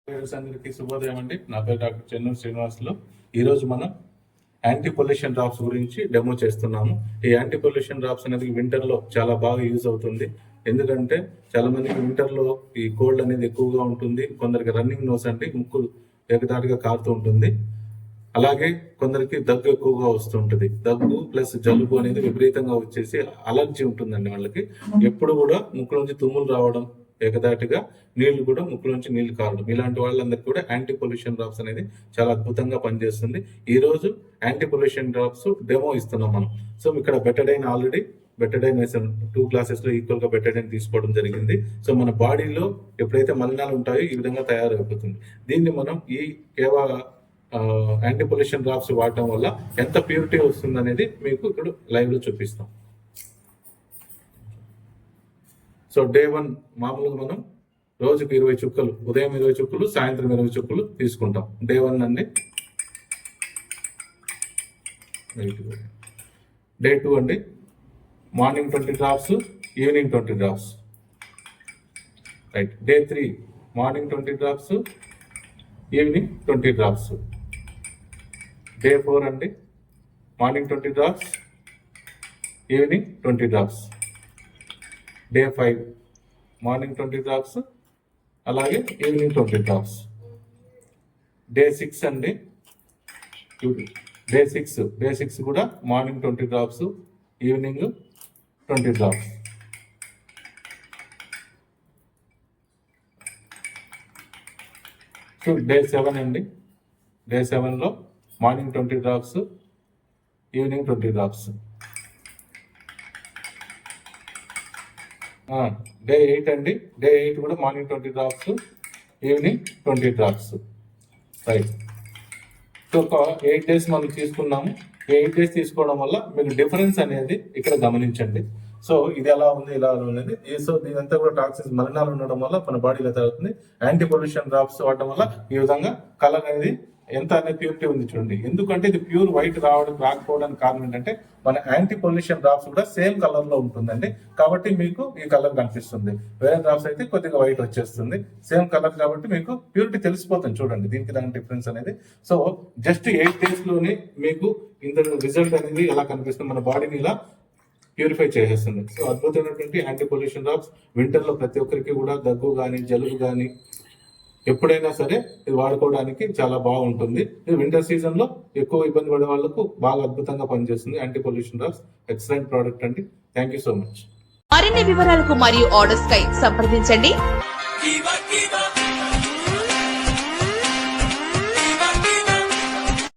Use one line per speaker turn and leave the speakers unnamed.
అందరికీ శుభోదయం అండి. నా పేరు డాక్టర్ చెన్నూరు శ్రీనివాసులు. ఈరోజు మనం యాంటీ పొల్యూషన్ డ్రాప్స్ గురించి డెమో చేస్తున్నాము. ఈ యాంటీ పొల్యూషన్ డ్రాప్స్ అనేది వింటర్ లో చాలా బాగా యూజ్ అవుతుంది. ఎందుకంటే చాలా మందికి వింటర్ లో ఈ కోల్డ్ అనేది ఎక్కువగా ఉంటుంది. కొందరికి రన్నింగ్ నోస్ అంటే ముక్కు ఏకదాటిగా కారుతూ ఉంటుంది. అలాగే కొందరికి దగ్గు ఎక్కువగా వస్తుంటుంది. దగ్గు ప్లస్ జలుబు అనేది విపరీతంగా వచ్చేసి అలర్జీ ఉంటుందండి వాళ్ళకి. ఎప్పుడు కూడా ముక్కులోంచి తుమ్ములు రావడం, ఏకదాటిగా నీళ్లు కూడా ముక్కులోంచి నీళ్లు కారడం, ఇలాంటి వాళ్ళందరికీ కూడా యాంటీ పొల్యూషన్ డ్రాప్స్ అనేది చాలా అద్భుతంగా పనిచేస్తుంది. ఈ రోజు యాంటీ పొల్యూషన్ డ్రాప్స్ డెమో ఇస్తున్నాం మనం. సో ఇక్కడ బెటడైన్ ఆల్రెడీ బెటడైన్ వేసాం. 2 classes లో ఈక్వల్ గా బెటడైన్ తీసుకోవడం జరిగింది. సో మన బాడీలో ఎప్పుడైతే మలినాలు ఉంటాయో ఈ విధంగా తయారైపోతుంది. దీన్ని మనం ఈ కేవా యాంటీ పొల్యూషన్ డ్రాప్స్ వాడటం వల్ల ఎంత ప్యూరిటీ వస్తుంది అనేది మీకు ఇక్కడ లైవ్ లో చూపిస్తాం. సో డే 1 మామూలుగా మనం రోజుకు 20 చుక్కలు, ఉదయం 20 చుక్కలు, సాయంత్రం 20 చుక్కలు తీసుకుంటాం. డే 1 అండి. డే 2 అండి, morning 20 drops, evening 20 drops. Right. Day 3 morning 20 drops, evening 20 drops. Day 4 అండి, morning 20 drops, evening 20 drops. Day 5 morning 20 drops, అలాగే ఈవినింగ్ 20 డ్రాప్స్. డే 6 అండి, డే 6 కూడా morning 20 drops, evening 20 drops. So day 7 అండి, డే 7లో morning 20 drops, evening 20 drops. Day 8 అండి, day 8 కూడా morning 20 drops, evening 20 drops. Right. So ఒక 8 days మనం తీసుకున్నాము. 8 days తీసుకోవడం వల్ల మీకు డిఫరెన్స్ అనేది ఇక్కడ గమనించండి. సో ఇది ఎలా ఉంది, ఇలా అనేది. సో దీనంతా కూడా టాక్సిన్స్ మలినాలు ఉండడం వల్ల మన బాడీలో తగ్గుతుంది. యాంటీ పొల్యూషన్ డ్రాప్స్ వాడడం వల్ల ఈ విధంగా కలర్ అనేది ఎంత అనేది ప్యూరిటీ ఉంది చూడండి. ఎందుకంటే ఇది ప్యూర్ వైట్ రాకపోవడానికి కారణం ఏంటంటే మన యాంటీ పొల్యూషన్ డ్రాప్స్ కూడా సేమ్ కలర్ లో ఉంటుందండి. కాబట్టి మీకు ఈ కలర్ కనిపిస్తుంది. వేరే డ్రాప్స్ అయితే కొద్దిగా వైట్ వచ్చేస్తుంది. సేమ్ కలర్ కాబట్టి మీకు ప్యూరిటీ తెలిసిపోతుంది. చూడండి దీనికి దాని డిఫరెన్స్ అనేది. సో జస్ట్ 8 days లోనే మీకు ఇంత రిజల్ట్ అనేది ఎలా కనిపిస్తుంది, మన బాడీని ఇలా ప్యూరిఫై చేసేస్తుంది. సో అద్భుతమైనటువంటి యాంటీ పొల్యూషన్ డ్రాప్స్ వింటర్ లో ప్రతి ఒక్కరికి కూడా దగ్గు కానీ జలుబు కానీ ఎప్పుడైనా సరే ఇది వాడుకోవడానికి చాలా బాగుంటుంది. ఇది వింటర్ సీజన్ లో ఎక్కువ ఇబ్బంది పడే వాళ్ళకు బాగా అద్భుతంగా పనిచేస్తుంది. Anti pollution drops excellent product అండి. Thank you so much.
మరిన్ని వివరాలకు మరియు ఆర్డర్స్ కై సంప్రదించండి